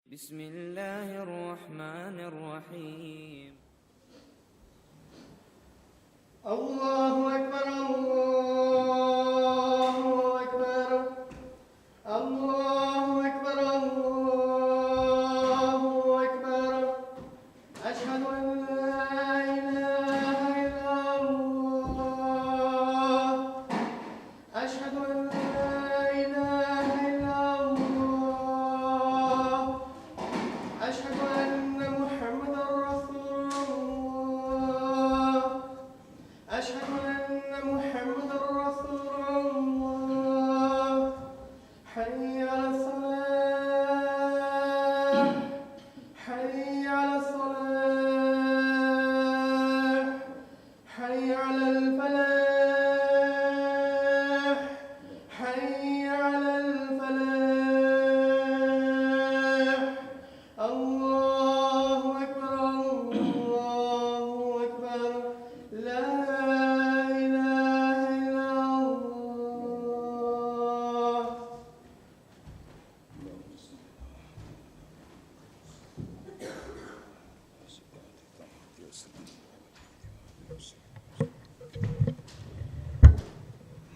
بسم الله الرحمن الرحيم. الله أكبر الله أكبر الله أكبر الله أكبر أشهد أن لا إله إلا الله أشهد أن لا إله إلا الله أشهد أن محمدا رسول الله أشهد أن محمدا رسول الله حي على الصلاة حي على الصلاة حي على الفلاح حي على الفلاح الله أكبر الله أكبر لا إله إلا الله.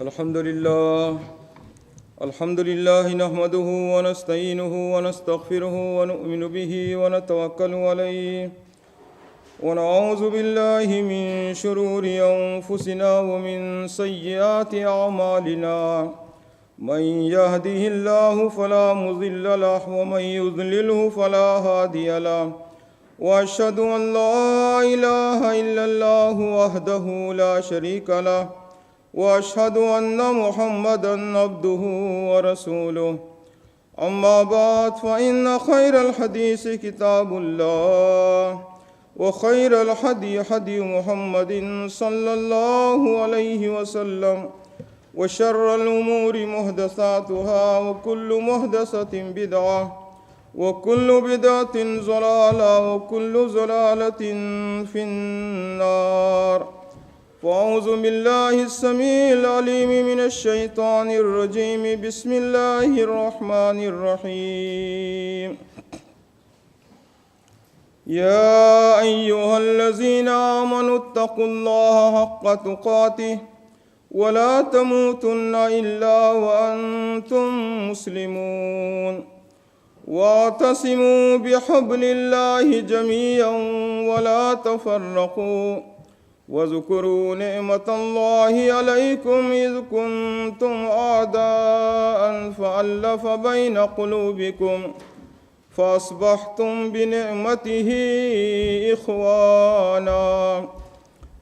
الحمد لله نحمده ونستعينه ونستغفره ونؤمن به ونتوكل عليه ونعوذ بالله من شرور أنفسنا ومن سيئات أعمالنا من يهده الله فلا مضل له ومن يضلله فلا هادي له وأشهد أن لا إله إلا الله وحده لا شريك له وأشهد أن محمدًا عبده ورسوله أما بعد فإن خير الحديث كتاب الله وخير الهدي هدي محمد صلى الله عليه وسلم وشر الأمور محدثاتها وكل محدثة بدعة وكل بدعة ضلالة وكل ضلالة في النار. فأعوذ بالله السميع العليم من الشيطان الرجيم. بسم الله الرحمن الرحيم. يا أيها الذين آمنوا اتقوا الله حق تقاته ولا تموتن إلا وأنتم مسلمون واعتصموا بحبل الله جميعا ولا تفرقوا واذكروا نعمة الله عليكم إذ كنتم أعداء فألف بين قلوبكم فأصبحتم بنعمته إخوانا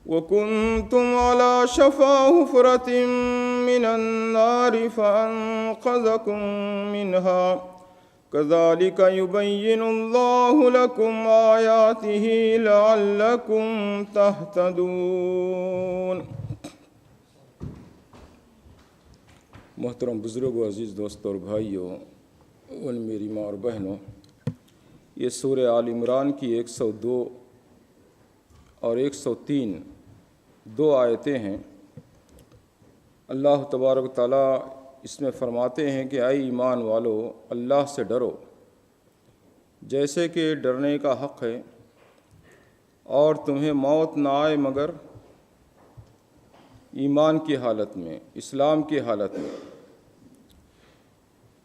وكنتم على شفا حفرة من النار فأنقذكم منها كذلك يبين الله لكم آياته لعلكم تهتدون. محترم بزرگوں، عزیز دوستوں اور بھائیوں اور میری ماں اور بہنوں، یہ سورہ آل عمران کی 102 اور 103 دو آیتیں ہیں. اللہ تبارک و تعالیٰ اس میں فرماتے ہیں کہ اے ایمان والو، اللہ سے ڈرو جیسے کہ ڈرنے کا حق ہے، اور تمہیں موت نہ آئے مگر ایمان کی حالت میں، اسلام کی حالت میں.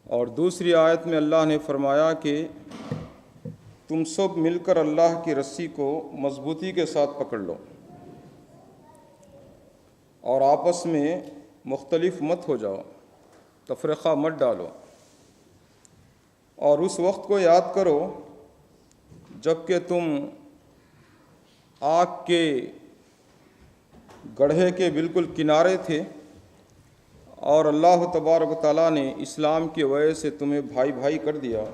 اور دوسری آیت میں اللہ نے فرمایا کہ تم سب مل کر اللہ کی رسی کو مضبوطی کے ساتھ پکڑ لو اور آپس میں مختلف مت ہو جاؤ، تفرقہ مت ڈالو، اور اس وقت کو یاد کرو جب کہ تم آگ کے گڑھے کے بالکل کنارے تھے اور اللہ تبارک و تعالیٰ نے اسلام کی وجہ سے تمہیں بھائی بھائی کر دیا.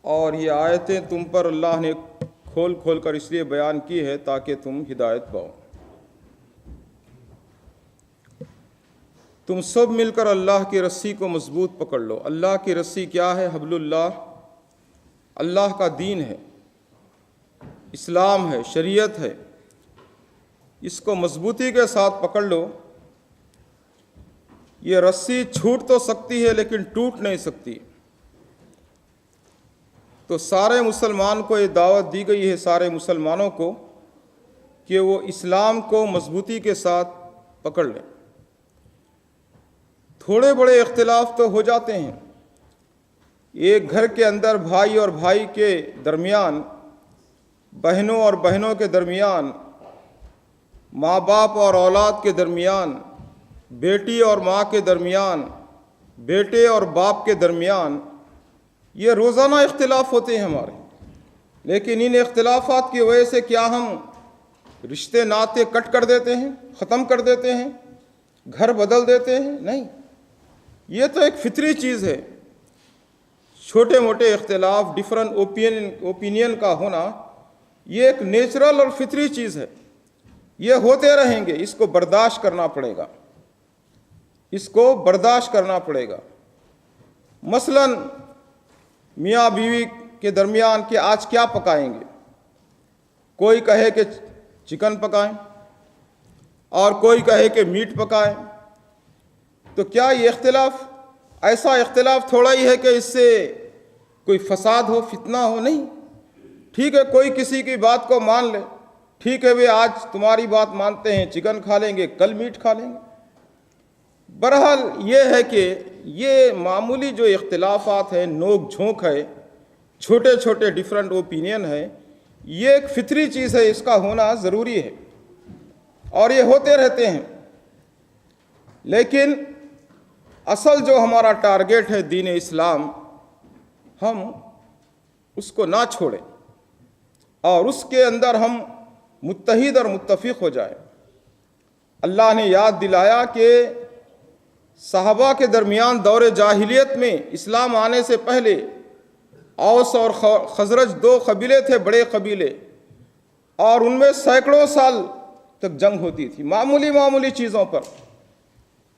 اور یہ آیتیں تم پر اللہ نے کھول کھول کر اس لیے بیان کی ہے تاکہ تم ہدایت پاؤ. تم سب مل کر اللہ کی رسی کو مضبوط پکڑ لو. اللہ کی رسی کیا ہے؟ حبل اللہ، اللہ کا دین ہے، اسلام ہے، شریعت ہے. اس کو مضبوطی کے ساتھ پکڑ لو. یہ رسی چھوٹ تو سکتی ہے لیکن ٹوٹ نہیں سکتی. تو سارے مسلمان کو یہ دعوت دی گئی ہے، سارے مسلمانوں کو، کہ وہ اسلام کو مضبوطی کے ساتھ پکڑ لیں۔ تھوڑے بڑے اختلاف تو ہو جاتے ہیں، ایک گھر کے اندر بھائی اور بھائی کے درمیان، بہنوں اور بہنوں کے درمیان، ماں باپ اور اولاد کے درمیان، بیٹی اور ماں کے درمیان، بیٹے اور باپ کے درمیان، یہ روزانہ اختلاف ہوتے ہیں ہمارے۔ لیکن ان اختلافات کی وجہ سے کیا ہم رشتے ناطے کٹ کر دیتے ہیں، ختم کر دیتے ہیں، گھر بدل دیتے ہیں؟ نہیں، یہ تو ایک فطری چیز ہے۔ چھوٹے موٹے اختلاف، ڈفرنٹ اوپینین کا ہونا، یہ ایک نیچرل اور فطری چیز ہے، یہ ہوتے رہیں گے، اس کو برداشت کرنا پڑے گا، اس کو برداشت کرنا پڑے گا۔ مثلا میاں بیوی کے درمیان کہ آج کیا پکائیں گے، کوئی کہے کہ چکن پکائیں اور کوئی کہے کہ میٹ پکائیں، تو کیا یہ اختلاف ایسا اختلاف تھوڑا ہی ہے کہ اس سے کوئی فساد ہو، فتنہ ہو؟ نہیں، ٹھیک ہے، کوئی کسی کی بات کو مان لے، ٹھیک ہے، آج تمہاری بات مانتے ہیں، چکن کھا لیں گے، کل میٹ کھا لیں گے۔ بہرحال یہ ہے کہ یہ معمولی جو اختلافات ہیں، نوک جھونک ہے، چھوٹے چھوٹے ڈفرنٹ اوپینین ہے، یہ ایک فطری چیز ہے، اس کا ہونا ضروری ہے اور یہ ہوتے رہتے ہیں۔ لیکن اصل جو ہمارا ٹارگیٹ ہے دین اسلام، ہم اس کو نہ چھوڑیں اور اس کے اندر ہم متحد اور متفق ہو جائیں۔ اللہ نے یاد دلایا کہ صحابہ کے درمیان دور جاہلیت میں، اسلام آنے سے پہلے، اوس اور خزرج دو قبیلے تھے، بڑے قبیلے، اور ان میں سینکڑوں سال تک جنگ ہوتی تھی، معمولی چیزوں پر،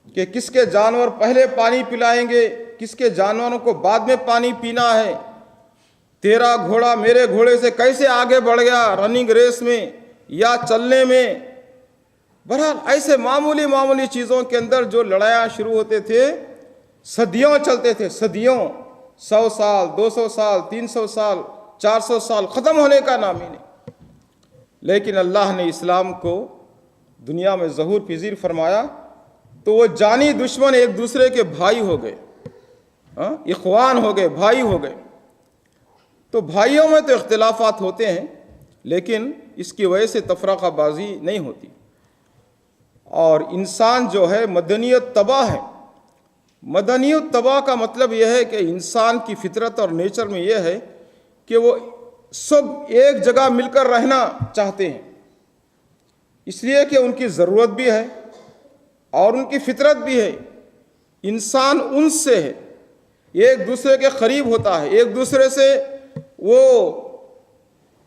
کہ کس کے جانور پہلے پانی پلائیں گے، کس کے جانوروں کو بعد میں پانی پینا ہے، تیرا گھوڑا میرے گھوڑے سے کیسے آگے بڑھ گیا رننگ ریس میں یا چلنے میں۔ بہرحال ایسے معمولی چیزوں کے اندر جو لڑائیاں شروع ہوتے تھے، صدیوں چلتے تھے، صدیوں، 100 سال، 200 سال، 300 سال، 400 سال، ختم ہونے کا نام ہی نہیں۔ لیکن اللہ نے اسلام کو دنیا میں ظہور پذیر فرمایا تو وہ جانی دشمن ایک دوسرے کے بھائی ہو گئے، اخوان ہو گئے، بھائی ہو گئے۔ تو بھائیوں میں تو اختلافات ہوتے ہیں، لیکن اس کی وجہ سے تفرقہ بازی نہیں ہوتی، اور انسان جو ہے مدنیت تباہ ہے۔ مدنیت تباہ کا مطلب یہ ہے کہ انسان کی فطرت اور نیچر میں یہ ہے کہ وہ سب ایک جگہ مل کر رہنا چاہتے ہیں، اس لیے کہ ان کی ضرورت بھی ہے اور ان کی فطرت بھی ہے۔ انسان انس سے ہے، ایک دوسرے کے قریب ہوتا ہے، ایک دوسرے سے وہ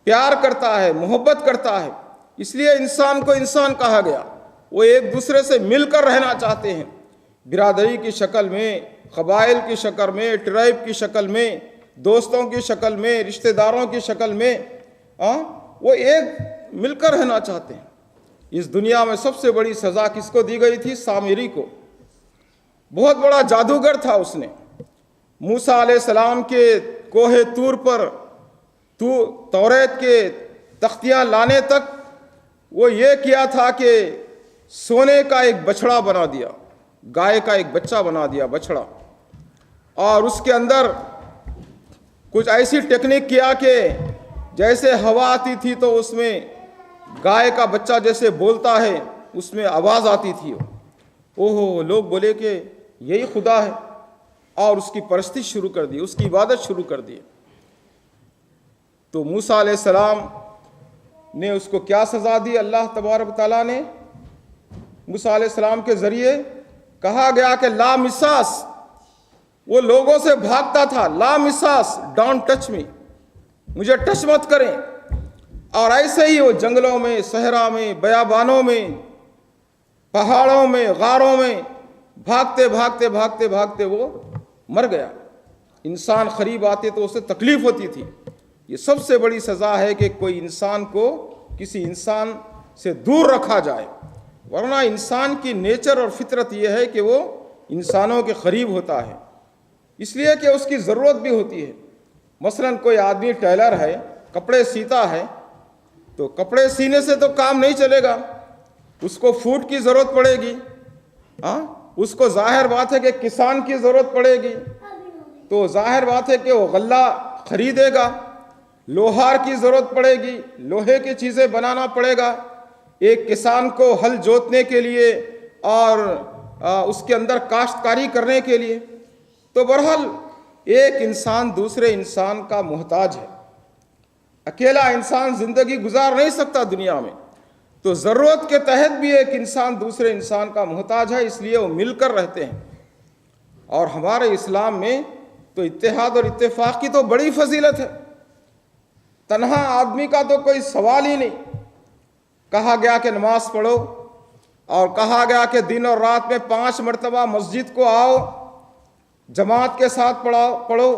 پیار کرتا ہے، محبت کرتا ہے، اس لیے انسان کو انسان کہا گیا۔ وہ ایک دوسرے سے مل کر رہنا چاہتے ہیں، برادری کی شکل میں، قبائل کی شکل میں، ٹرائب کی شکل میں، دوستوں کی شکل میں، رشتہ داروں کی شکل میں، وہ ایک مل کر رہنا چاہتے ہیں۔ اس دنیا میں سب سے بڑی سزا کس کو دی گئی تھی؟ سامری کو۔ بہت بڑا جادوگر تھا، اس نے موسیٰ علیہ السلام کے کوہ طور پر توریت کے تختیاں لانے تک وہ یہ کیا تھا کہ سونے کا ایک بچھڑا بنا دیا، گائے کا ایک بچہ بنا دیا، بچھڑا، اور اس کے اندر کچھ ایسی ٹیکنیک کیا کہ جیسے ہوا آتی تھی تو اس میں گائے کا بچہ جیسے بولتا ہے اس میں آواز آتی تھی۔ لوگ بولے کہ یہی خدا ہے، اور اس کی پرستش شروع کر دی، اس کی عبادت شروع کر دی۔ تو موسیٰ علیہ السلام نے اس کو کیا سزا دی؟ اللہ تبارک تعالیٰ نے موسیٰ علیہ السلام کے ذریعے کہا گیا کہ لا مساس، وہ لوگوں سے بھاگتا تھا، لا مساس، ڈونٹ ٹچ می، مجھے ٹچ مت کریں۔ اور ایسے ہی وہ جنگلوں میں، صحرا میں، بیابانوں میں، پہاڑوں میں، غاروں میں بھاگتے بھاگتے بھاگتے بھاگتے وہ مر گیا۔ انسان قریب آتے تو اسے تکلیف ہوتی تھی۔ یہ سب سے بڑی سزا ہے کہ کوئی انسان کو کسی انسان سے دور رکھا جائے، ورنہ انسان کی نیچر اور فطرت یہ ہے کہ وہ انسانوں کے قریب ہوتا ہے، اس لیے کہ اس کی ضرورت بھی ہوتی ہے۔ مثلاً کوئی آدمی ٹیلر ہے، کپڑے سیتا ہے، تو کپڑے سینے سے تو کام نہیں چلے گا، اس کو فوٹ کی ضرورت پڑے گی، اس کو ظاہر بات ہے کہ کسان کی ضرورت پڑے گی، تو ظاہر بات ہے کہ وہ غلہ خریدے گا، لوہار کی ضرورت پڑے گی، لوہے کی چیزیں بنانا پڑے گا ایک کسان کو ہل جوتنے کے لیے اور اس کے اندر کاشتکاری کرنے کے لیے۔ تو بہرحال ایک انسان دوسرے انسان کا محتاج ہے، اکیلا انسان زندگی گزار نہیں سکتا دنیا میں، تو ضرورت کے تحت بھی ایک انسان دوسرے انسان کا محتاج ہے، اس لیے وہ مل کر رہتے ہیں۔ اور ہمارے اسلام میں تو اتحاد اور اتفاق کی تو بڑی فضیلت ہے، تنہا آدمی کا تو کوئی سوال ہی نہیں۔ کہا گیا کہ نماز پڑھو، اور کہا گیا کہ دن اور رات میں 5 مرتبہ مسجد کو آؤ، جماعت کے ساتھ پڑھو،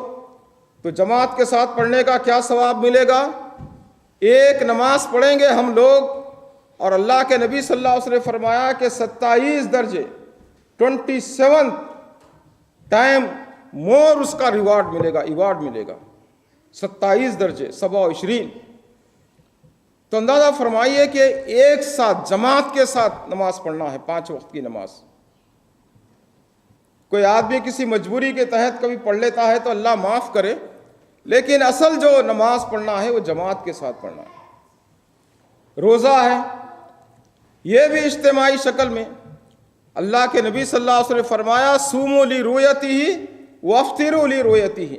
تو جماعت کے ساتھ پڑھنے کا کیا ثواب ملے گا؟ ایک نماز پڑھیں گے ہم لوگ، اور اللہ کے نبی صلی اللہ علیہ وسلم نے فرمایا کہ 27 درجے 27 ٹائم مور اس کا ایوارڈ ملے گا 27 درجے 27۔ تو اندازہ فرمائیے کہ ایک ساتھ جماعت کے ساتھ نماز پڑھنا ہے، 5 وقت کی نماز۔ کوئی آدمی کسی مجبوری کے تحت کبھی پڑھ لیتا ہے تو اللہ معاف کرے، لیکن اصل جو نماز پڑھنا ہے وہ جماعت کے ساتھ پڑھنا ہے۔ روزہ ہے، یہ بھی اجتماعی شکل میں۔ اللہ کے نبی صلی اللہ علیہ وسلم نے فرمایا صوموا لرؤیتہ وافطروا لرؤیتہ،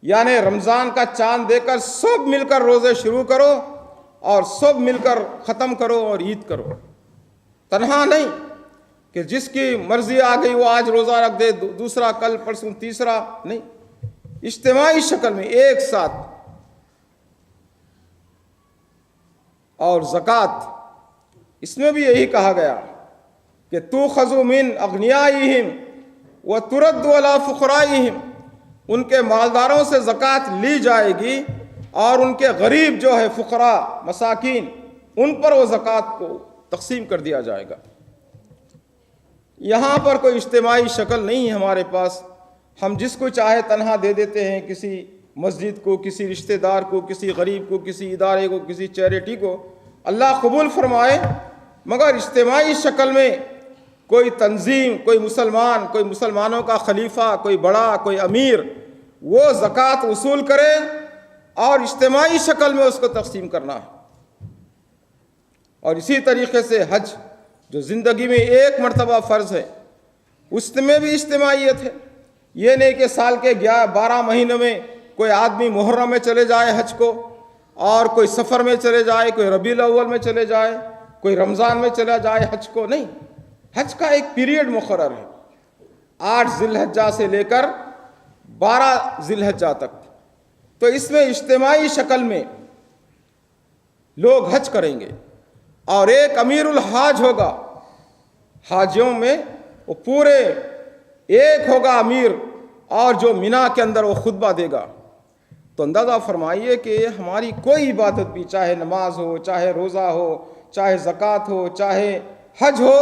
یعنی رمضان کا چاند دے کر سب مل کر روزے شروع کرو اور سب مل کر ختم کرو اور عید کرو، تنہا نہیں کہ جس کی مرضی آ گئی وہ آج روزہ رکھ دے، دوسرا کل، پرسوں تیسرا، نہیں، اجتماعی شکل میں ایک ساتھ۔ اور زکوٰۃ، اس میں بھی یہی کہا گیا کہ تؤخذ من اغنیائہم وترد علی فقرائہم، ان کے مالداروں سے زکوٰۃ لی جائے گی اور ان کے غریب جو ہے فقراء مساکین، ان پر وہ زکوٰۃ کو تقسیم کر دیا جائے گا۔ یہاں پر کوئی اجتماعی شکل نہیں ہے ہمارے پاس، ہم جس کو چاہے تنہا دے دیتے ہیں، کسی مسجد کو، کسی رشتہ دار کو، کسی غریب کو، کسی ادارے کو، کسی چیریٹی کو، اللہ قبول فرمائے۔ مگر اجتماعی شکل میں کوئی تنظیم، کوئی مسلمانوں کا خلیفہ، کوئی بڑا، کوئی امیر، وہ زکوٰۃ وصول کرے اور اجتماعی شکل میں اس کو تقسیم کرنا ہے۔ اور اسی طریقے سے حج، جو زندگی میں ایک مرتبہ فرض ہے، اس میں بھی اجتماعیت ہے۔ یہ نہیں کہ سال کے 12 مہینے میں کوئی آدمی محرم میں چلے جائے حج کو، اور کوئی سفر میں چلے جائے، کوئی ربیع الاول میں چلے جائے، کوئی رمضان میں چلا جائے حج کو، نہیں۔ حج کا ایک پیریڈ مقرر ہے، 8 ذی الحجہ سے لے کر 12 ذی الحجہ تک۔ تو اس میں اجتماعی شکل میں لوگ حج کریں گے، اور ایک امیر الحاج ہوگا، حاجیوں میں وہ پورے ایک ہوگا امیر، اور جو مینا کے اندر وہ خطبہ دے گا۔ تو اندازہ فرمائیے کہ ہماری کوئی عبادت بھی، چاہے نماز ہو، چاہے روزہ ہو، چاہے زکوٰۃ ہو، چاہے حج ہو،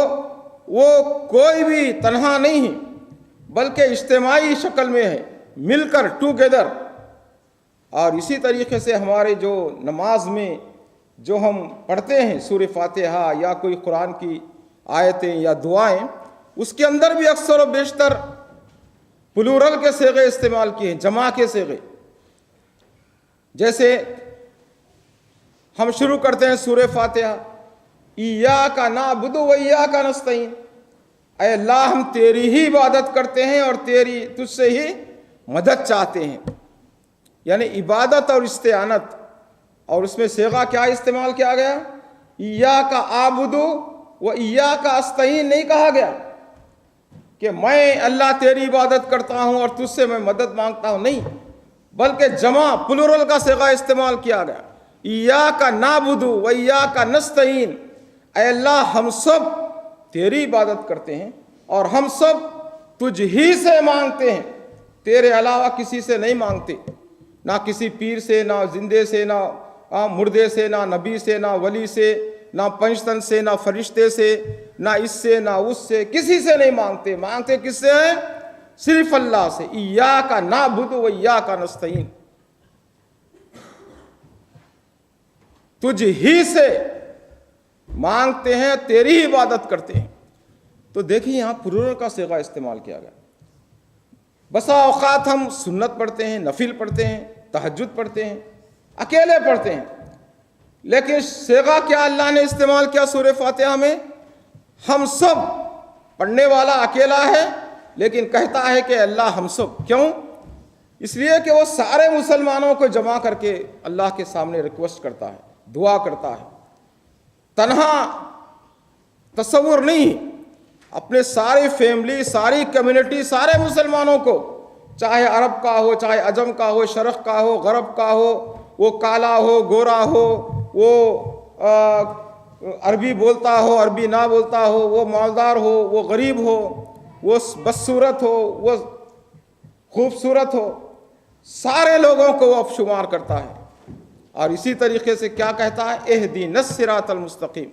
وہ کوئی بھی تنہا نہیں ہے، بلکہ اجتماعی شکل میں ہے، مل کر ٹوگیدر۔ اور اسی طریقے سے ہمارے جو نماز میں جو ہم پڑھتے ہیں سورہ فاتحہ یا کوئی قرآن کی آیتیں یا دعائیں، اس کے اندر بھی اکثر و بیشتر پلورل کے صیغے استعمال کیے ہیں، جمع کے صیغے۔ جیسے ہم شروع کرتے ہیں سورہ فاتحہ، ایاک نعبد و ایاک نستعین، اے اللہ ہم تیری ہی عبادت کرتے ہیں اور تجھ سے ہی مدد چاہتے ہیں، یعنی عبادت اور استعانت۔ اور اس میں صیغہ کیا استعمال کیا گیا؟ ایاک اعبد و ایاک استعین نہیں کہا گیا کہ میں اللہ تیری عبادت کرتا ہوں اور تجھ سے میں مدد مانگتا ہوں، نہیں، بلکہ جمع پلورل کا صیغہ استعمال کیا گیا، ایاک نعبد و ایاک نستعین، اے اللہ ہم سب تیری عبادت کرتے ہیں اور ہم سب تجھ ہی سے مانگتے ہیں، تیرے علاوہ کسی سے نہیں مانگتے، نہ کسی پیر سے، نہ زندے سے، نہ مردے سے، نہ نبی سے، نہ ولی سے، نہ پنجتن سے، نہ فرشتے سے، نہ اس سے، نہ اس سے، کسی سے نہیں مانگتے۔ مانگتے کس سے ہیں؟ صرف اللہ سے۔ ایاک نعبد و ایاک نستعین۔ تجھ ہی سے مانگتے ہیں، تیری ہی عبادت کرتے ہیں. تو دیکھیے یہاں پلورل کا صیغہ استعمال کیا گیا. بسا اوقات ہم سنت پڑھتے ہیں، نفل پڑھتے ہیں، تہجد پڑھتے ہیں، اکیلے پڑھتے ہیں، لیکن صیغہ کیا اللہ نے استعمال کیا سورہ فاتحہ میں؟ ہم سب. پڑھنے والا اکیلا ہے لیکن کہتا ہے کہ اللہ ہم سب. کیوں؟ اس لیے کہ وہ سارے مسلمانوں کو جمع کر کے اللہ کے سامنے ریکویسٹ کرتا ہے، دعا کرتا ہے. تنہا تصور نہیں، اپنے ساری فیملی، ساری کمیونٹی، سارے مسلمانوں کو، چاہے عرب کا ہو، چاہے عجم کا ہو، شرق کا ہو، غرب کا ہو، وہ کالا ہو، گورا ہو، وہ عربی بولتا ہو، عربی نہ بولتا ہو، وہ مالدار ہو، وہ غریب ہو، وہ بدصورت ہو، وہ خوبصورت ہو، سارے لوگوں کو وہ اب شمار کرتا ہے. اور اسی طریقے سے کیا کہتا ہے؟ اہدینا الصراط المستقیم.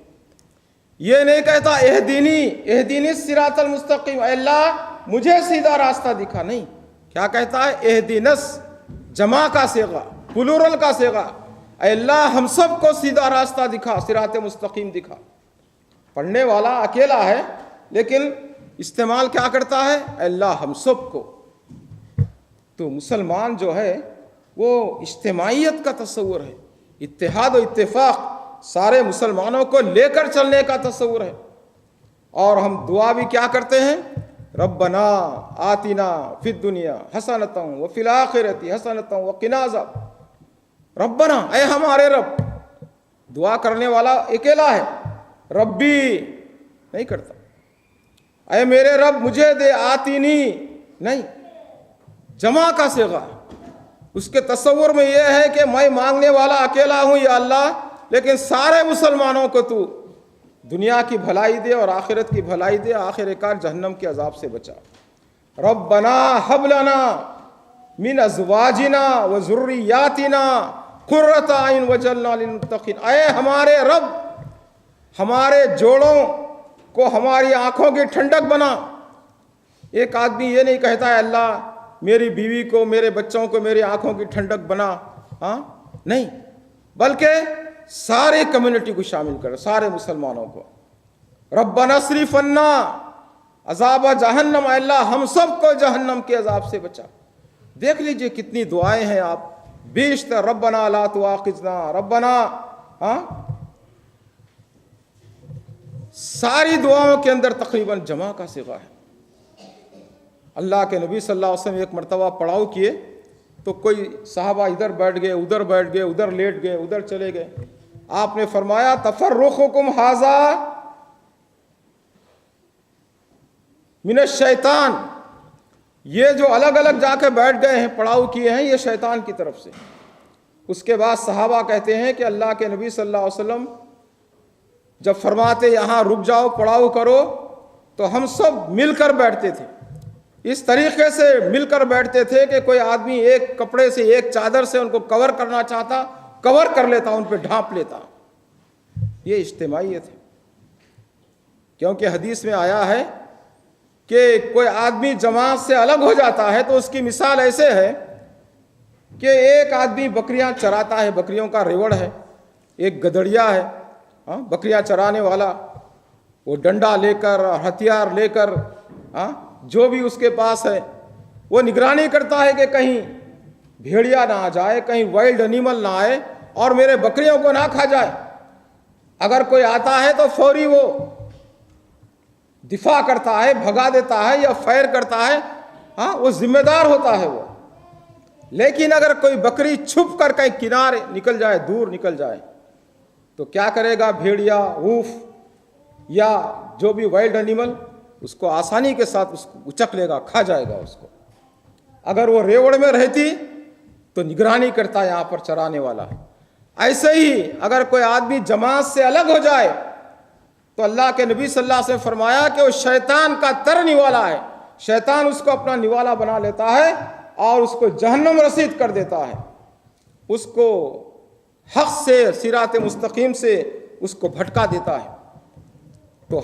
یہ نہیں کہتا اہدینی الصراط المستقیم، اے اللہ مجھے سیدھا راستہ دکھا. نہیں، کیا کہتا ہے؟ اہدینس، جمع کا صیغہ، پلورل کا صیغہ. اے اللہ ہم سب کو سیدھا راستہ دکھا، صراط مستقیم دکھا. پڑھنے والا اکیلا ہے لیکن استعمال کیا کرتا ہے؟ اے اللہ ہم سب کو. تو مسلمان جو ہے وہ اجتماعیت کا تصور ہے، اتحاد و اتفاق، سارے مسلمانوں کو لے کر چلنے کا تصور ہے. اور ہم دعا بھی کیا کرتے ہیں؟ ربنا آتنا فی الدنیا حسنۃ وفی الآخرۃ حسنۃ وقنا عذاب. ربنا، اے ہمارے رب. دعا کرنے والا اکیلا ہے، ربی نہیں کرتا. اے میرے رب مجھے دے، آتینی نہیں، جمع کا صیغہ. اس کے تصور میں یہ ہے کہ میں مانگنے والا اکیلا ہوں یا اللہ، لیکن سارے مسلمانوں کو تو دنیا کی بھلائی دے اور آخرت کی بھلائی دے، آخر کار جہنم کے عذاب سے بچا. ربنا حب لنا من ازواجنا وذریاتنا قرۃ اعین وجعلنا للمتقین. اے ہمارے رب، ہمارے جوڑوں کو ہماری آنکھوں کی ٹھنڈک بنا. ایک آدمی یہ نہیں کہتا ہے اللہ میری بیوی کو، میرے بچوں کو میری آنکھوں کی ٹھنڈک بنا، نہیں، بلکہ سارے کمیونٹی کو شامل کرے، سارے مسلمانوں کو. ربنا اصرف عنا عذاب جہنم، اے اللہ ہم سب کو جہنم کے عذاب سے بچا. دیکھ لیجئے کتنی دعائیں ہیں آپ، بیشتر ربنا لا تواخذنا، ربنا، ساری دعاؤں کے اندر تقریباً جمع کا صیغہ ہے. اللہ کے نبی صلی اللہ علیہ وسلم ایک مرتبہ پڑاؤ کیے تو کوئی صحابہ ادھر بیٹھ گئے، ادھر بیٹھ گئے، ادھر لیٹ گئے، ادھر چلے گئے. آپ نے فرمایا تفرقکم ھذا من الشیطان. یہ جو الگ الگ جا کے بیٹھ گئے ہیں، پڑاؤ کیے ہیں، یہ شیطان کی طرف سے. اس کے بعد صحابہ کہتے ہیں کہ اللہ کے نبی صلی اللہ علیہ وسلم جب فرماتے یہاں رک جاؤ، پڑاؤ کرو، تو ہم سب مل کر بیٹھتے تھے. اس طریقے سے مل کر بیٹھتے تھے کہ کوئی آدمی ایک کپڑے سے، ایک چادر سے ان کو کور کرنا چاہتا، کور کر لیتا، ان پہ ڈھانپ لیتا. یہ اجتماعیت ہے. کیونکہ حدیث میں آیا ہے کہ کوئی آدمی جماعت سے الگ ہو جاتا ہے تو اس کی مثال ایسے ہے کہ ایک آدمی بکریاں چراتا ہے، بکریوں کا ریوڑ ہے، ایک گدڑیا ہے بکریاں چرانے والا، وہ ڈنڈا لے کر، ہتھیار لے کر، جو بھی اس کے پاس ہے وہ نگرانی کرتا ہے کہ کہیں بھیڑیا نہ آ جائے، کہیں وائلڈ انیمل نہ آئے اور میرے بکریوں کو نہ کھا جائے. اگر کوئی آتا ہے تو فوری وہ دفاع کرتا ہے، بھگا دیتا ہے یا فائر کرتا ہے، وہ ذمہ دار ہوتا ہے وہ. لیکن اگر کوئی بکری چھپ کر کہیں کنارے نکل جائے، دور نکل جائے، تو کیا کرے گا بھیڑیا، وولف یا جو بھی وائلڈ انیمل، اس کو آسانی کے ساتھ اس کو اچک لے گا، کھا جائے گا اس کو. اگر وہ ریوڑ میں رہتی تو نگرانی کرتا یہاں پر چرانے والا. ایسے ہی اگر کوئی آدمی جماعت سے الگ ہو جائے تو اللہ کے نبی صلی اللہ علیہ وسلم فرمایا کہ وہ شیطان کا تر نوالا ہے. شیطان اس کو اپنا نوالا بنا لیتا ہے اور اس کو جہنم رسید کر دیتا ہے، اس کو حق سے، صراط مستقیم سے اس کو بھٹکا دیتا ہے. تو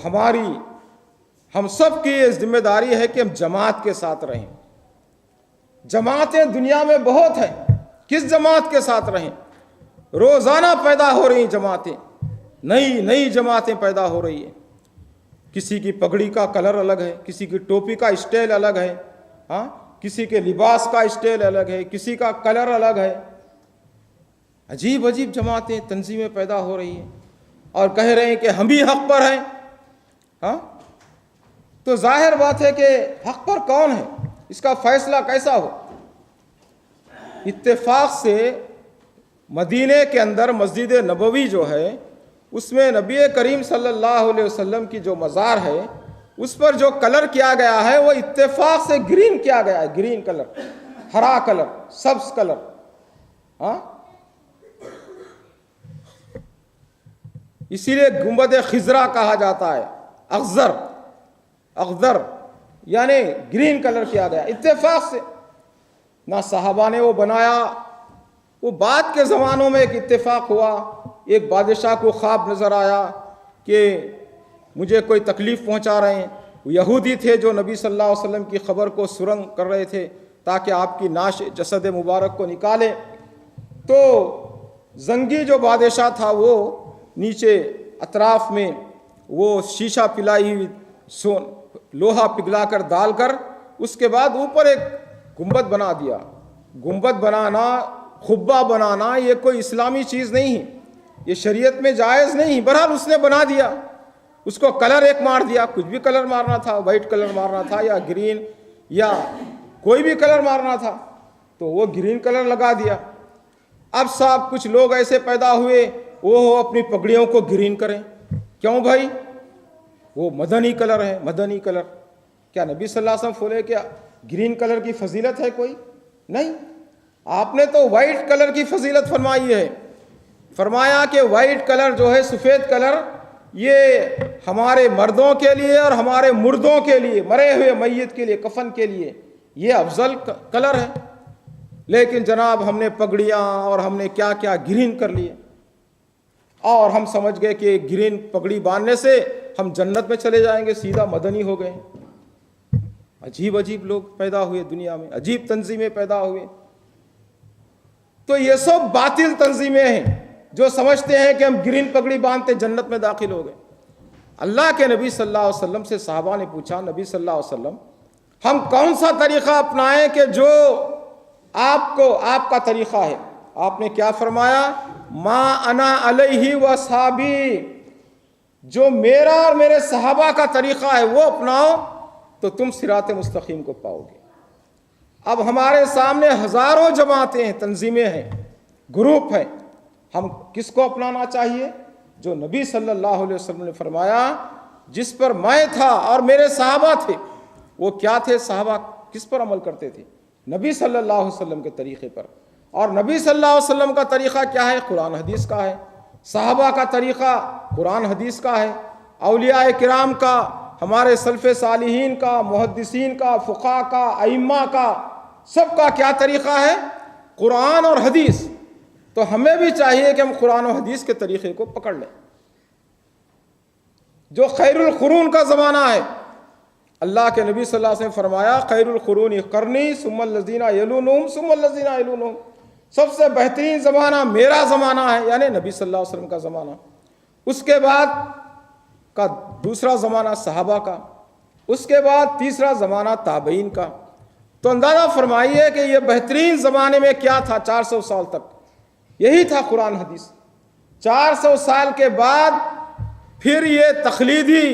ہم سب کی یہ ذمہ داری ہے کہ ہم جماعت کے ساتھ رہیں. جماعتیں دنیا میں بہت ہیں، کس جماعت کے ساتھ رہیں؟ روزانہ پیدا ہو رہی جماعتیں، نئی نئی جماعتیں پیدا ہو رہی ہیں. کسی کی پگڑی کا کلر الگ ہے، کسی کی ٹوپی کا اسٹائل الگ ہے، ہاں، کسی کے لباس کا اسٹائل الگ ہے، کسی کا کلر الگ ہے. عجیب عجیب جماعتیں، تنظیمیں پیدا ہو رہی ہیں اور کہہ رہے ہیں کہ ہم بھی حق پر ہیں. ہاں، تو ظاہر بات ہے کہ حق پر کون ہے، اس کا فیصلہ کیسا ہو؟ اتفاق سے مدینے کے اندر مسجد نبوی جو ہے اس میں نبی کریم صلی اللہ علیہ وسلم کی جو مزار ہے اس پر جو کلر کیا گیا ہے وہ اتفاق سے گرین کیا گیا ہے، گرین کلر، ہرا کلر، سبز کلر. ہاں، اسی لیے گنبد خضرا کہا جاتا ہے، اخضر یعنی گرین کلر کیا گیا اتفاق سے. نہ صحابہ نے وہ بنایا، وہ بعد کے زمانوں میں ایک اتفاق ہوا. ایک بادشاہ کو خواب نظر آیا کہ مجھے کوئی تکلیف پہنچا رہے ہیں. وہ یہودی تھے جو نبی صلی اللہ علیہ وسلم کی خبر کو سرنگ کر رہے تھے تاکہ آپ کی نعش جسد مبارک کو نکالے. تو زنگی جو بادشاہ تھا وہ نیچے اطراف میں وہ شیشہ پلائی ہوئی لوہا پگھلا کر ڈال کر اس کے بعد اوپر ایک گنبد بنا دیا. گنبد بنانا، خبہ بنانا یہ کوئی اسلامی چیز نہیں ہے، یہ شریعت میں جائز نہیں. بہرحال اس نے بنا دیا، اس کو کلر ایک مار دیا، کچھ بھی کلر مارنا تھا، وائٹ کلر مارنا تھا یا گرین یا کوئی بھی کلر مارنا تھا تو وہ گرین کلر لگا دیا. اب صاحب کچھ لوگ ایسے پیدا ہوئے وہ اپنی پگڑیوں کو گرین کریں. کیوں بھائی؟ وہ مدنی کلر ہے، مدنی کلر. کیا نبی صلی اللہ علیہ وسلم بولے کیا گرین کلر کی فضیلت ہے کوئی؟ نہیں، آپ نے تو وائٹ کلر کی فضیلت فرمائی ہے. فرمایا کہ وائٹ کلر جو ہے، سفید کلر، یہ ہمارے مردوں کے لیے اور ہمارے مردوں کے لیے، مرے ہوئے میت کے لیے، کفن کے لیے یہ افضل کلر ہے. لیکن جناب ہم نے پگڑیاں اور ہم نے کیا کیا گرین کر لیے اور ہم سمجھ گئے کہ گرین پگڑی باندھنے سے ہم جنت میں چلے جائیں گے، سیدھا مدنی ہو گئے. عجیب عجیب لوگ پیدا ہوئے دنیا میں، عجیب تنظیمیں پیدا ہوئے. تو یہ سب باطل تنظیمیں ہیں جو سمجھتے ہیں کہ ہم گرین پگڑی باندھتے جنت میں داخل ہو گئے. اللہ کے نبی صلی اللہ علیہ وسلم سے صحابہ نے پوچھا، نبی صلی اللہ علیہ وسلم ہم کون سا طریقہ اپنائیں کہ جو آپ کا طریقہ ہے؟ آپ نے کیا فرمایا؟ ما انا علیہ و صحابی، جو میرا اور میرے صحابہ کا طریقہ ہے وہ اپناؤ تو تم صراط مستقیم کو پاؤ گے. اب ہمارے سامنے ہزاروں جماعتیں ہیں، تنظیمیں ہیں، گروپ ہیں. ہم کس کو اپنانا چاہیے؟ جو نبی صلی اللہ علیہ وسلم نے فرمایا جس پر میں تھا اور میرے صحابہ تھے. وہ کیا تھے صحابہ؟ کس پر عمل کرتے تھے؟ نبی صلی اللہ علیہ وسلم کے طریقے پر. اور نبی صلی اللہ علیہ وسلم کا طریقہ کیا ہے؟ قرآن حدیث کا ہے. صحابہ کا طریقہ قرآن حدیث کا ہے. اولیاء کرام کا، ہمارے سلف صالحین کا، محدثین کا، فقہاء کا، ائمہ کا، سب کا کیا طریقہ ہے؟ قرآن اور حدیث. تو ہمیں بھی چاہیے کہ ہم قرآن و حدیث کے طریقے کو پکڑ لیں. جو خیر القرون کا زمانہ ہے، اللہ کے نبی صلی اللہ علیہ وسلم فرمایا خیر القرون قرنی ثم الذین یلونہم ثم الذین یلونہم، سب سے بہترین زمانہ میرا زمانہ ہے، یعنی نبی صلی اللہ علیہ وسلم کا زمانہ. اس کے بعد کا دوسرا زمانہ صحابہ کا، اس کے بعد تیسرا زمانہ تابعین کا. تو اندازہ فرمائیے کہ یہ بہترین زمانے میں کیا تھا؟ 400 سال تک یہی تھا قرآن حدیث. 400 سال کے بعد پھر یہ تقلیدی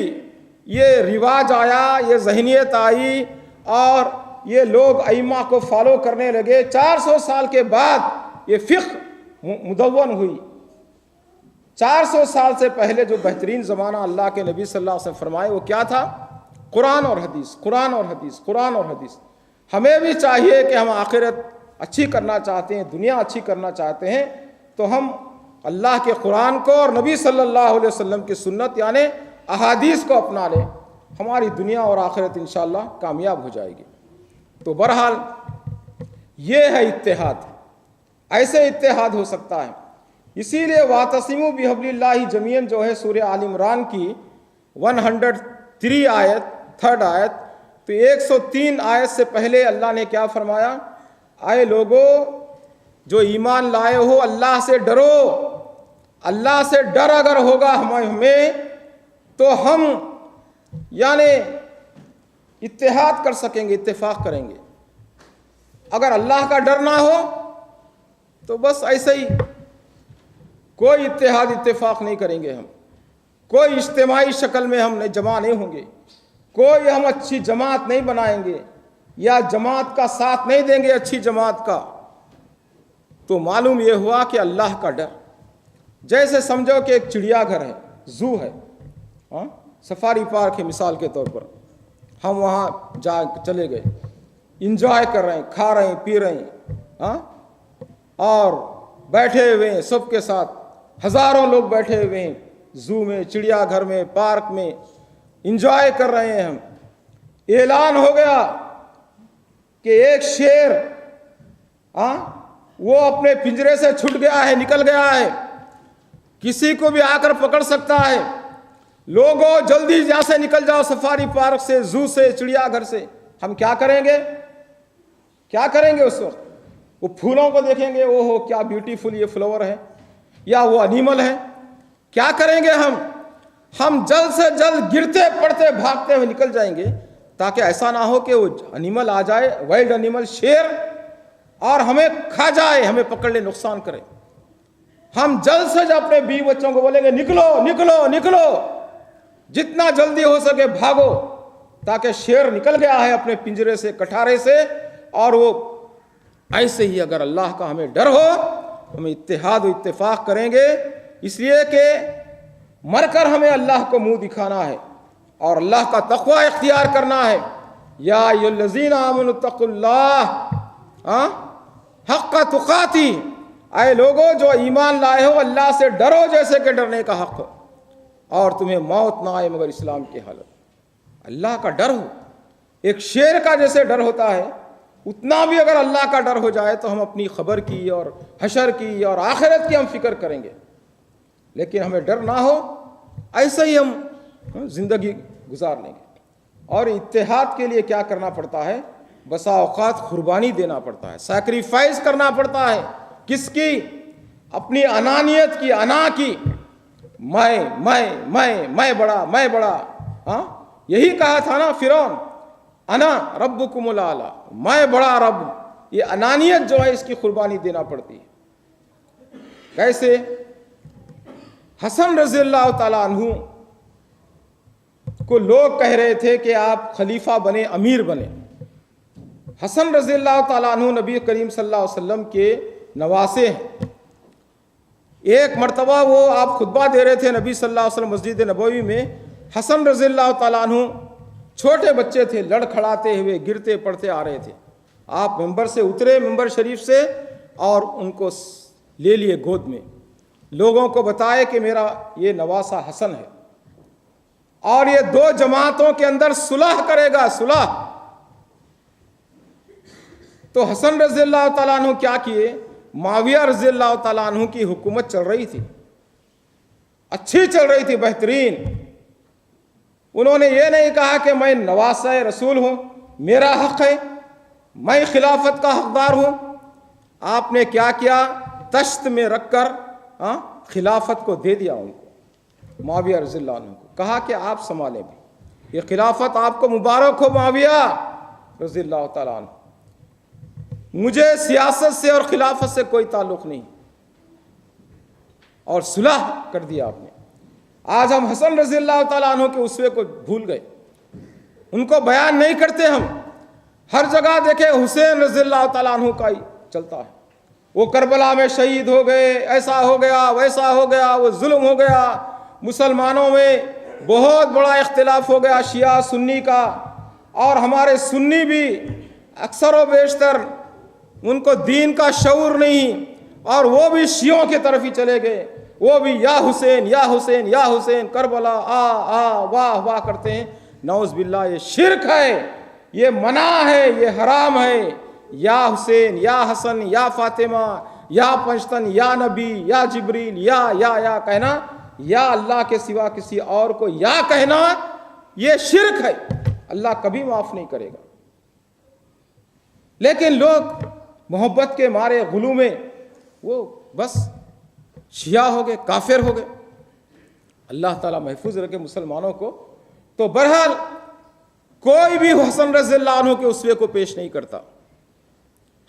یہ رواج آیا، یہ ذہنیت آئی اور یہ لوگ ائمہ کو فالو کرنے لگے. 400 سال کے بعد یہ فقہ مدون ہوئی. 400 سال سے پہلے جو بہترین زمانہ اللہ کے نبی صلی اللہ علیہ وسلم فرمائے وہ کیا تھا؟ قرآن اور حدیث، قرآن اور حدیث، قرآن اور حدیث. ہمیں بھی چاہیے کہ ہم آخرت اچھی کرنا چاہتے ہیں، دنیا اچھی کرنا چاہتے ہیں، تو ہم اللہ کے قرآن کو اور نبی صلی اللہ علیہ وسلم کی سنت یعنی احادیث کو اپنا لیں. ہماری دنیا اور آخرت انشاءاللہ کامیاب ہو جائے گی. تو بہرحال یہ ہے اتحاد، ایسے اتحاد ہو سکتا ہے. اسی لیے وَاعْتَصِمُوا بِحَبْلِ اللَّهِ جَمِيعًا جو ہے سورہ آل عمران کی 103 آیت، 3rd آیت. تو 103 آیت سے پہلے اللہ نے کیا فرمایا؟ اے لوگو جو ایمان لائے ہو اللہ سے ڈرو. اللہ سے ڈر اگر ہوگا ہمیں تو ہم یعنی اتحاد کر سکیں گے, اتفاق کریں گے. اگر اللہ کا ڈر نہ ہو تو بس ایسے ہی کوئی اتحاد اتفاق نہیں کریں گے ہم, کوئی اجتماعی شکل میں ہم جمع نہیں ہوں گے, کوئی ہم اچھی جماعت نہیں بنائیں گے یا جماعت کا ساتھ نہیں دیں گے اچھی جماعت کا. تو معلوم یہ ہوا کہ اللہ کا ڈر, جیسے سمجھو کہ ایک چڑیا گھر ہے, زو ہے, سفاری پارک ہے مثال کے طور پر, ہم وہاں جا چلے گئے, انجوائے کر رہے ہیں, کھا رہے ہیں, پی رہے ہیں, اور بیٹھے ہوئے ہیں سب کے ساتھ, ہزاروں لوگ بیٹھے ہوئے ہیں زو میں, چڑیا گھر میں, پارک میں, انجوائے کر رہے ہیں ہم. اعلان ہو گیا کہ ایک شیر وہ اپنے پنجرے سے چھٹ گیا ہے, نکل گیا ہے, کسی کو بھی آ کر پکڑ سکتا ہے. لوگوں جلدی یہاں سے نکل جاؤ, سفاری پارک سے, زو سے, چڑیا گھر سے. ہم کیا کریں گے, کیا کریں گے اس وقت؟ وہ پھولوں کو دیکھیں گے, اوہو کیا بیوٹیفل یہ فلاور ہے, یا وہ انیمل ہے. کیا کریں گے ہم جلد سے جلد گرتے پڑتے بھاگتے ہوئے نکل جائیں گے, تاکہ ایسا نہ ہو کہ وہ انیمل آ جائے, وائلڈ انیمل, شیر, اور ہمیں کھا جائے, ہمیں پکڑ لے, نقصان کرے. ہم جلد سے جلد اپنے بیوی بچوں کو بولیں گے نکلو نکلو نکلو, جتنا جلدی ہو سکے بھاگو, تاکہ شیر نکل گیا ہے اپنے پنجرے سے, کٹارے سے. اور وہ ایسے ہی اگر اللہ کا ہمیں ڈر ہو ہم اتحاد و اتفاق کریں گے, اس لیے کہ مر کر ہمیں اللہ کو منہ دکھانا ہے اور اللہ کا تقوی اختیار کرنا ہے. یا ایھا الذین آمنوا اتقوا اللہ حق تقاتی, اے لوگوں جو ایمان لائے ہو اللہ سے ڈرو جیسے کہ ڈرنے کا حق ہو, اور تمہیں موت نہ آئے مگر اسلام کی حالت. اللہ کا ڈر ہو, ایک شیر کا جیسے ڈر ہوتا ہے اتنا بھی اگر اللہ کا ڈر ہو جائے تو ہم اپنی خبر کی اور حشر کی اور آخرت کی ہم فکر کریں گے. لیکن ہمیں ڈر نہ ہو, ایسے ہی ہم زندگی گزار لیں گے. اور اتحاد کے لیے کیا کرنا پڑتا ہے, بسا اوقات قربانی دینا پڑتا ہے, سیکریفائز کرنا پڑتا ہے. کس کی؟ اپنی انانیت کی, انا کی. میں بڑا. یہی کہا تھا نا فرعون, انا ربکم الاعلی, میں بڑا رب. یہ انانیت جو ہے اس کی قربانی دینا پڑتی ہے. کیسے؟ حسن رضی اللہ تعالیٰ عنہ کو لوگ کہہ رہے تھے کہ آپ خلیفہ بنے, امیر بنے. حسن رضی اللہ تعالیٰ عنہ نبی کریم صلی اللہ علیہ وسلم کے نواسے ہیں. ایک مرتبہ وہ آپ خطبہ دے رہے تھے نبی صلی اللہ علیہ وسلم مسجد نبوی میں. حسن رضی اللہ تعالیٰ عنہ چھوٹے بچے تھے, لڑکھڑاتے ہوئے گرتے پڑتے آ رہے تھے. آپ ممبر سے اترے, ممبر شریف سے, اور ان کو لے لیے گود میں. لوگوں کو بتائے کہ میرا یہ نواسہ حسن ہے اور یہ دو جماعتوں کے اندر صلح کرے گا, صلح. تو حسن رضی اللہ تعالیٰ عنہ کیا کیے, معاویہ رضی اللہ تعالیٰ عنہ کی حکومت چل رہی تھی, اچھی چل رہی تھی, بہترین. انہوں نے یہ نہیں کہا کہ میں نواسہ رسول ہوں, میرا حق ہے, میں خلافت کا حقدار ہوں. آپ نے کیا کیا, تشت میں رکھ کر خلافت کو دے دیا ان کو, معاویہ رضی اللہ عنہ کو. کہا کہ آپ سنبھالیں بھی, یہ خلافت آپ کو مبارک ہو معاویہ رضی اللہ تعالیٰ عنہ. مجھے سیاست سے اور خلافت سے کوئی تعلق نہیں. اور صلح کر دیا آپ نے. آج ہم حسن رضی اللہ تعالیٰ عنہ کے اسوے کو بھول گئے, ان کو بیان نہیں کرتے. ہم ہر جگہ دیکھیں حسین رضی اللہ تعالیٰ عنہ کا ہی چلتا ہے. وہ کربلا میں شہید ہو گئے, ایسا ہو گیا, ویسا ہو گیا, وہ ظلم ہو گیا. مسلمانوں میں بہت بڑا اختلاف ہو گیا شیعہ سنی کا, اور ہمارے سنی بھی اکثر و بیشتر ان کو دین کا شعور نہیں, اور وہ بھی شیعوں کی طرف ہی چلے گئے. وہ بھی یا حسین یا حسین یا حسین, کربلا واہ واہ کرتے ہیں. نعوذ باللہ, یہ شرک ہے, یہ منع ہے, یہ حرام ہے. یا حسین یا حسن یا فاطمہ یا پنجتن یا نبی یا جبریل یا کہنا, یا اللہ کے سوا کسی اور کو یا کہنا, یہ شرک ہے. اللہ کبھی معاف نہیں کرے گا. لیکن لوگ محبت کے مارے غلو میں وہ بس شیعہ ہو گئے، کافر ہو گئے۔ اللہ تعالیٰ محفوظ رکھے مسلمانوں کو۔ تو بہرحال کوئی بھی حسن رضی اللہ عنہ کے اسوے کو پیش نہیں کرتا،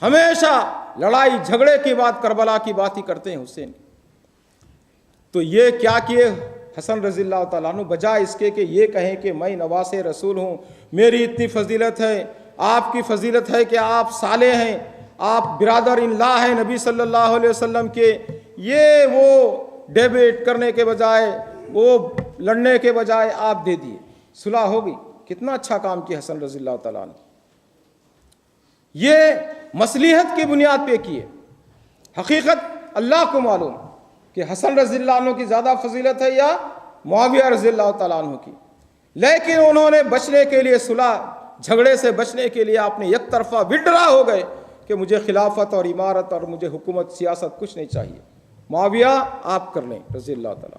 ہمیشہ لڑائی جھگڑے کی بات، کربلا کی بات ہی کرتے ہیں حسین۔ تو یہ کیا کیے حسن رضی اللہ تعالیٰ عنہ، بجائے اس کے کہ یہ کہیں کہ میں نواس رسول ہوں، میری اتنی فضیلت ہے، آپ کی فضیلت ہے کہ آپ صالح ہیں، آپ برادر اللہ ہیں نبی صلی اللہ علیہ وسلم کے، یہ وہ ڈیبیٹ کرنے کے بجائے، وہ لڑنے کے بجائے آپ دے دیے، صلح ہوگی۔ کتنا اچھا کام کیا حسن رضی اللہ تعالیٰ عنہ، یہ مصلحت کی بنیاد پہ کیے۔ حقیقت اللہ کو معلوم کہ حسن رضی اللہ عنہ کی زیادہ فضیلت ہے یا معاویہ رضی اللہ تعالیٰ عنہ کی، لیکن انہوں نے بچنے کے لیے، صلح جھگڑے سے بچنے کے لیے آپ نے یک طرفہ وڈرا ہو گئے کہ مجھے خلافت اور امارت اور مجھے حکومت سیاست کچھ نہیں چاہیے، معاویہ آپ کر لیں رضی اللہ تعالیٰ۔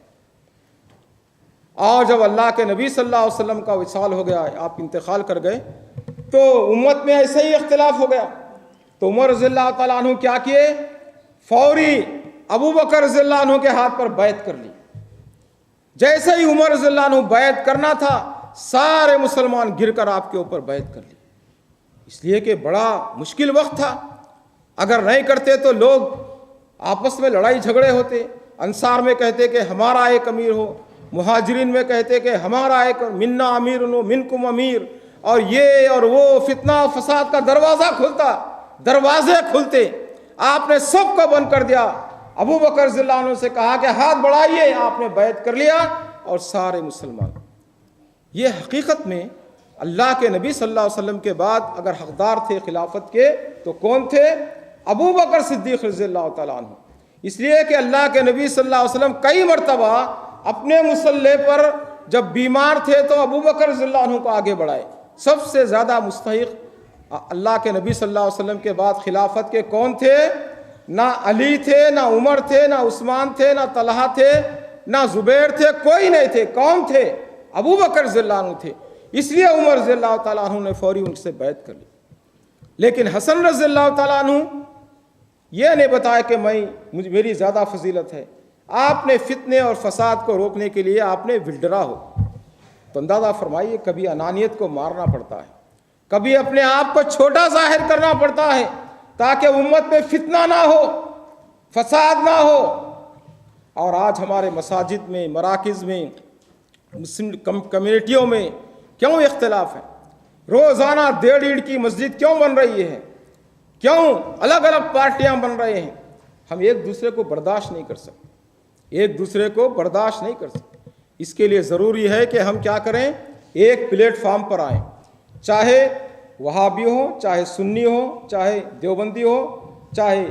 اور جب اللہ کے نبی صلی اللہ علیہ وسلم کا وصال ہو گیا، آپ انتقال کر گئے، تو امت میں ایسے ہی اختلاف ہو گیا۔ تو عمر رضی اللہ تعالیٰ عنہ کیا کیے، فوری ابو بکر رضی اللہ عنہ کے ہاتھ پر بیعت کر لی۔ جیسے ہی عمر رضی اللہ عنہ بیعت کرنا تھا، سارے مسلمان گر کر آپ کے اوپر بیعت کر لی، اس لیے کہ بڑا مشکل وقت تھا، اگر نہیں کرتے تو لوگ آپس میں لڑائی جھگڑے ہوتے، انصار میں کہتے کہ ہمارا ایک امیر ہو، مہاجرین میں کہتے کہ ہمارا ایک، منا امیر و منکم امیر، اور یہ اور وہ فتنہ فساد کا دروازے کھلتے، آپ نے سب کو بند کر دیا۔ ابو بکر رضی اللہ عنہ سے کہا کہ ہاتھ بڑھائیے، آپ نے بیعت کر لیا، اور سارے مسلمان۔ یہ حقیقت میں اللہ کے نبی صلی اللہ علیہ وسلم کے بعد اگر حقدار تھے خلافت کے تو کون تھے؟ ابو بکر صدیق رضی اللہ تعالیٰ عنہ۔ اس لیے کہ اللہ کے نبی صلی اللہ علیہ وسلم کئی مرتبہ اپنے مصلے پر جب بیمار تھے تو ابو بکر رضی اللہ عنہ کو آگے بڑھائے۔ سب سے زیادہ مستحق اللہ کے نبی صلی اللہ علیہ وسلم کے بعد خلافت کے کون تھے؟ نہ علی تھے، نہ عمر تھے، نہ عثمان تھے، نہ طلحہ تھے، نہ زبیر تھے، کوئی نہیں تھے۔ کون تھے؟ ابو بکر رضی اللہ عنہ تھے۔ اس لیے عمر رضی اللہ تعالیٰ عنہ نے فوری ان سے بیعت کر لی۔ لیکن حسن رضی اللہ تعالیٰ عنہ یہ نہیں بتایا کہ میری زیادہ فضیلت ہے، آپ نے فتنے اور فساد کو روکنے کے لیے آپ نے ولڈرا ہو۔ تو اندازہ فرمائیے، کبھی انانیت کو مارنا پڑتا ہے، کبھی اپنے آپ کو چھوٹا ظاہر کرنا پڑتا ہے تاکہ امت میں فتنہ نہ ہو، فساد نہ ہو۔ اور آج ہمارے مساجد میں، مراکز میں، مسلم کمیونٹیوں میں کیوں اختلاف ہے؟ روزانہ 1.5 اینٹ کی مسجد کیوں بن رہی ہے؟ کیوں الگ الگ پارٹیاں بن رہے ہیں؟ ہم ایک دوسرے کو برداشت نہیں کر سکتے، ایک دوسرے کو برداشت نہیں کر سکتے۔ اس کے لیے ضروری ہے کہ ہم کیا کریں؟ ایک پلیٹ فارم پر آئیں، چاہے وہابی ہو، چاہے سنی ہو، چاہے دیوبندی ہو، چاہے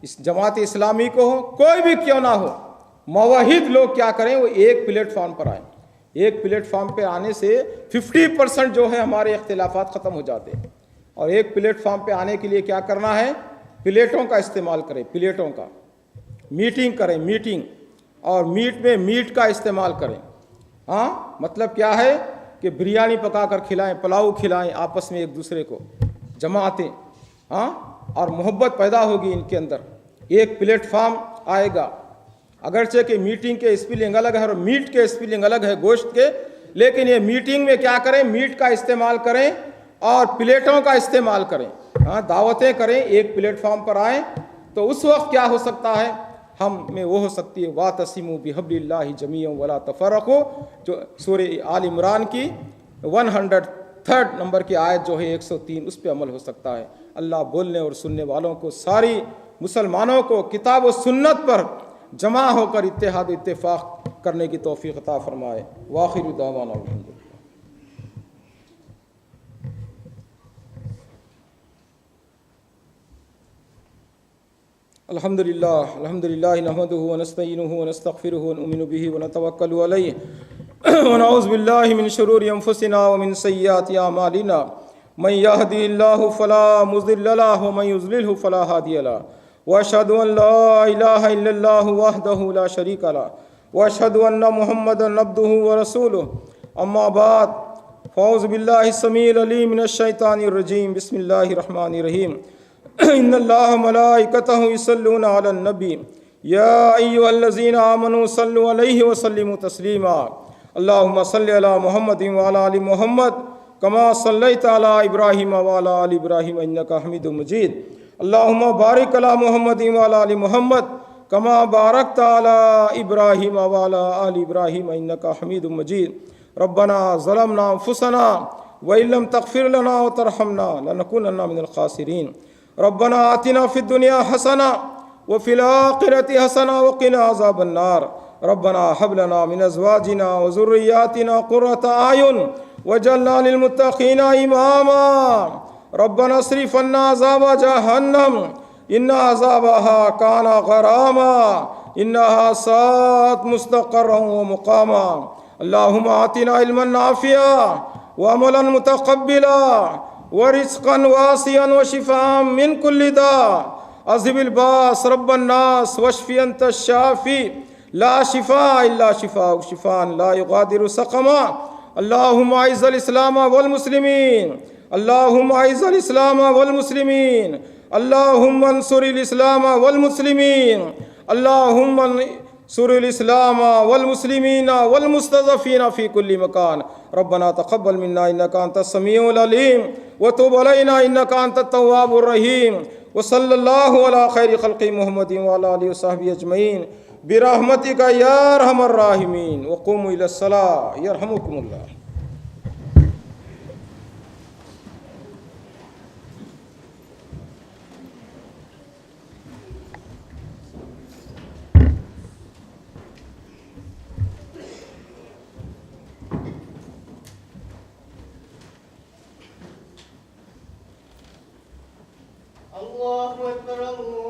اس جماعت اسلامی کو ہو، کوئی بھی کیوں نہ ہو، موحد لوگ کیا کریں؟ وہ ایک پلیٹ فارم پر آئیں۔ ایک پلیٹ فارم پہ آنے سے 50% جو ہے ہمارے اختلافات ختم ہو جاتے ہیں۔ اور ایک پلیٹ فارم پہ آنے کے لیے کیا کرنا ہے؟ پلیٹوں کا استعمال کریں، پلیٹوں کا میٹنگ کریں، میٹنگ، اور میٹ میں میٹ کا استعمال کریں۔ ہاں، مطلب کیا ہے کہ بریانی پکا کر کھلائیں، پلاؤ کھلائیں، آپس میں ایک دوسرے کو جماعتیں، ہاں، اور محبت پیدا ہوگی ان کے اندر۔ ایک پلیٹ فارم آئے گا، اگرچہ کہ میٹنگ کے اسپیلنگ الگ ہے اور میٹ کے اسپیلنگ الگ ہے، گوشت کے، لیکن یہ میٹنگ میں کیا کریں؟ میٹ کا استعمال کریں اور پلیٹوں کا استعمال کریں، ہاں، دعوتیں کریں، ایک پلیٹ فارم پر آئیں۔ تو اس وقت کیا ہو سکتا ہے؟ ہم میں وہ ہو سکتی ہے وَاعْتَصِمُوا بِحَبْلِ اللَّهِ جَمِيعًا وَلَا تَفَرَّقُوا، جو سورہ آل عمران کی 103 نمبر کی آیت جو ہے 103، اس پہ عمل ہو سکتا ہے۔ اللہ بولنے اور سننے والوں کو، ساری مسلمانوں کو کتاب و سنت پر جمع ہو کر اتحاد و اتفاق کرنے کی توفیق عطا فرمائے۔ وآخر دعوانا الحمدللہ۔ الحمد للہ نحمدہ ونستعینہ ونستغفرہ ونؤمن بہ ونتوکل علیہ ونعوذ باللہ من شرور انفسنا ومن سیئات اعمالنا، من یہدہ اللہ فلا مضل لہ ومن یضللہ فلا ہادی لہ، واشہد ان لا الہ الا اللہ وحدہ لا شریک لہ، واشہد ان محمدا عبدہ ورسولہ۔ اما بعد، فاعوذ باللہ السمیع العلیم من الشیطان الرجیم، بسم اللہ الرحمن الرحیم۔ ان اللہ ملائکتہ یصلون علی النبی یا ایھا الذین آمنوا صلوا علیہ وسلموا تسلیما اللہم صلی علی محمد وعلی آل محمد کما صلیت علی ابراہیم وعلی آل ابراہیم انک حمید مجید اللہم بارک علی محمد وعلی آل محمد کما بارکت علی ابراہیم وعلی آل ابراہیم انک حمید مجید ربنا ظلمنا انفسنا وإن لم تغفر لنا وترحمنا لنكونن من الخاسرين ربنا آتنا في الدنيا حسنة وفي الآخرة حسنة وقنا عذاب النار ربنا هب لنا من أزواجنا وذرياتنا قرة أعين واجعلنا للمتقين إماما ربنا اصرف عنا عذاب جهنم إن عذابها كان غراما إنها ساءت مستقرا ومقاما اللهم آتنا علما نافعا وعملا متقبلا ورزقا واسعا وشفاء من كل داء اذهب الباس رب الناس واشف انت الشافي لا شفاء الا شفاء شفاء لا يغادر سقما اللهم اعز الاسلام والمسلمين اللهم اعز الاسلام والمسلمين اللهم انصر الاسلام والمسلمين اللهم انصر الاسلام والمسلمين والمستضعفين في كل مكان ربنا تقبل منا انك انت السميع العليم وتب علينا انك انت التواب الرحيم وصلى الله على خير خلق محمد وعلى اله وصحبه اجمعين برحمتك يا ارحم الراحمين وقوموا الى الصلاه يرحمكم الله. الله أكبر الله